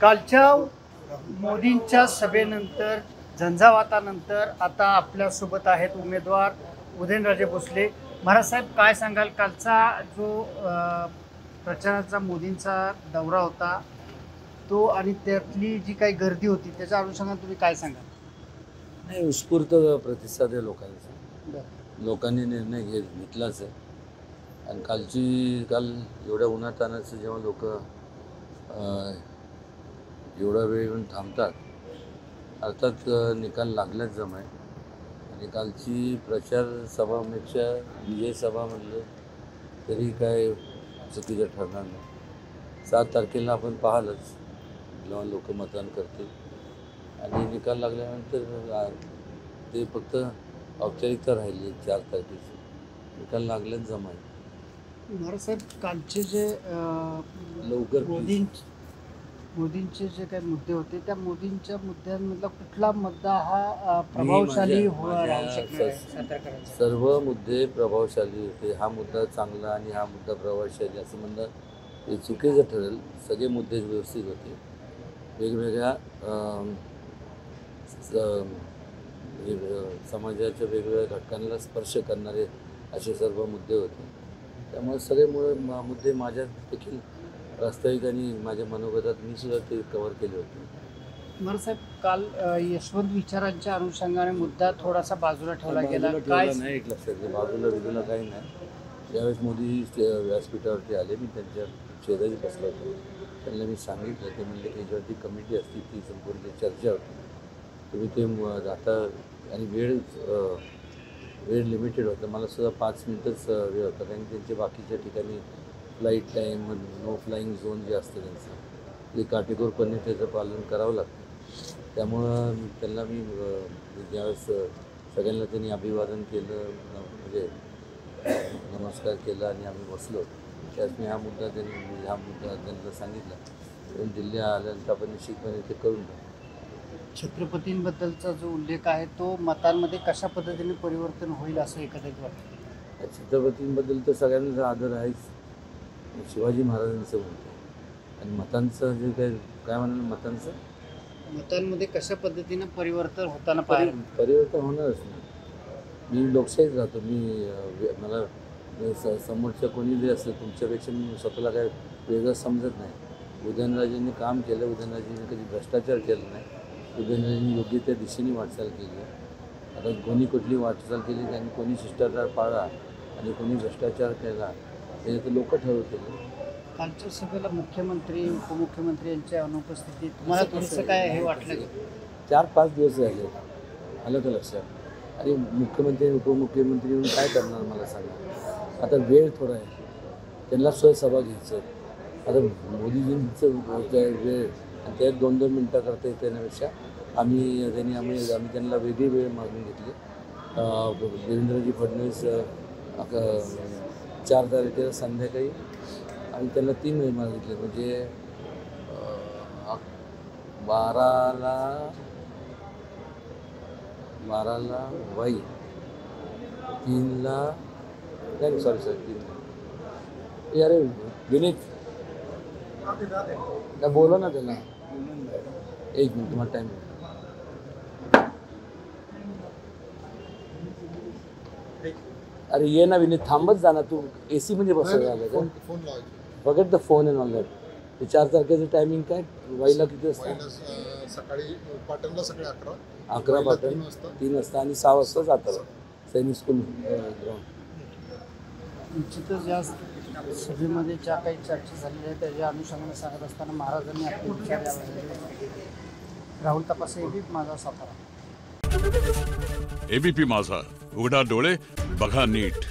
कालच्या मोदींच्या सभेनंतर झंझावातानंतर आता आपल्यासोबत आहेत उमेदवार उदयनराजे भोसले. महाराज साहेब, काय सांगाल? कालचा जो प्रचाराचा मोदींचा दौरा होता तो आणि त्यातली जी काही गर्दी होती त्याच्या अनुषंगाने तुम्ही काय सांगाल? नाही, उत्स्फूर्त प्रतिसाद आहे लोकांचा. लोकांनी निर्णय घेतलाच आहे. आणि काल एवढ्या उन्हात आणायचं जेव्हा लोक एवढा वेळ येऊन थांबतात, अर्थात निकाल लागल्याच जमाय. आणि कालची प्रचार सभापेक्षा विजय सभा म्हणलं तरी काय चुकीचं ठरणार नाही. 7 तारखेला आपण पाहालच जेव्हा लोक मतदान करतील. आणि निकाल लागल्यानंतर ते फक्त औपचारिकता राहिली 4 तारखेची. निकाल लागल्याच जमाय. महाराज साहेब, कालचे जे लवकर मोदींचे जे काही मुद्दे होते त्या मोदींच्या मुद्द्यांमधला कुठला मुद्दा हा प्रभावशाली राहू शकतो? सर्व मुद्दे प्रभावशाली होते. हा मुद्दा चांगला आणि हा मुद्दा प्रभावशाली असं म्हणणं हे चुकीचं ठरेल. सगळे मुद्दे व्यवस्थित होते. वेगवेगळ्या समाजाच्या वेगवेगळ्या घटकांना स्पर्श करणारे असे सर्व मुद्दे होते. त्यामुळे सगळे मुद्दे माझ्यात देखील वास्तविक आणि माझ्या मनोगतात मी सुद्धा ते कव्हर केले होते. महाराज साहेब, काल यशवंत विचारांच्या अनुषंगाने मुद्दा थोडासा बाजूला ठेवला गेला. काय नाही, एक लक्षात घे, बाजूला काही नाही. ज्यावेळेस मोदी व्यासपीठावरती आले, मी त्यांच्या शेजारी बसलो होतो. त्यांना मी सांगितलं, ते म्हणले की याच्यावरती कमिटी असती, ती संपूर्ण चर्चा होती, तुम्ही ते आता. आणि वेळ लिमिटेड होतं. मला सुद्धा 5 मिनटंच वेळ होता, कारण त्यांच्या बाकीच्या ठिकाणी flight time, no flying zone जे असतं त्यांचं, ते काटेकोरपणे त्याचं पालन करावं लागतं. त्यामुळं त्यांना मी ज्यावेळेस सगळ्यांना त्यांनी अभिवादन केलं, म्हणजे नमस्कार केला आणि आम्ही बसलो, त्यावेळेस मी हा मुद्दा त्यांना सांगितला. दिल्ली आल्यानंतर आपण निश्चितपणे ते करून टाकू. छत्रपतींबद्दलचा जो उल्लेख आहे तो मतांमध्ये कशा पद्धतीने परिवर्तन होईल असं एकंदरीत वाटतं? छत्रपतींबद्दल तर सगळ्यांचा आदर आहेच. शिवाजी महाराजांचं म्हणतो. आणि मतांचं जे काय म्हणाल, मतांमध्ये कशा पद्धतीनं परिवर्तन होताना परिवर्तन होणारच नाही. मी लोकशाहीत राहतो. मला समोरच्या कोणी जे असेल, तुमच्यापेक्षा मी स्वतःला काय वेगळं समजत नाही. उदयनराजेंनी काम केलं. उदयनराजेंनी कधी भ्रष्टाचार केला नाही. उदयनराजेंनी योग्य त्या दिशेने वाटचाल केली. आता कोणी कुठली वाटचाल केली, त्यांनी कोणी शिष्टाचार पाळला आणि कोणी भ्रष्टाचार केला हे तर लोक ठरवतील. कालच्या सभेला मुख्यमंत्री, उपमुख्यमंत्री यांच्या अनुपस्थितीत तुम्हाला थोडंसं काय हे वाटलं? 4-5 दिवस राहिले, आलं का लक्षात? आणि मुख्यमंत्री उपमुख्यमंत्री येऊन काय करणार मला सांगा. आता वेळ थोडा आहे, त्यांना स्वयंसभा घ्यायचं. आता मोदीजींचं वेळ आणि त्यात 2-2 मिनटं करता येते. त्यापेक्षा आम्ही त्यांना वेगळी वेळ मागून घेतली. देवेंद्रजी फडणवीस 4 तारखेला संध्याकाळी आम्ही त्यांना 3 वेळ मागितले. म्हणजे 12ला वाई, 3ला नाही, सॉरी 3. अरे विनीत, काय बोला ना त्याला. 1 मिनिट, तुम्हाला टाईम. अरे ये ना विनीत, थांबत जा ना तू. AC मध्ये बसवलं झालं का? Forget the phone and all that. ते 4 तारखेचं टायमिंग काय? वाईला किती वाजता? सकाळी पाटणला सकाळी 11 पाटण, 3 वाजता आणि 6 वाजता सातारा सैनिक स्कूल ग्राउंड. निश्चितच या सभेमध्ये ज्या काही चर्चा झालेल्या आहेत त्याच्या अनुषंगाने सांगत असताना महाराजांनी आपले विचार यावेळी. राहुल तपासे, एबीपी माझा, सातारा. एबीपी माझा, उघडा डोळे बघा नीट.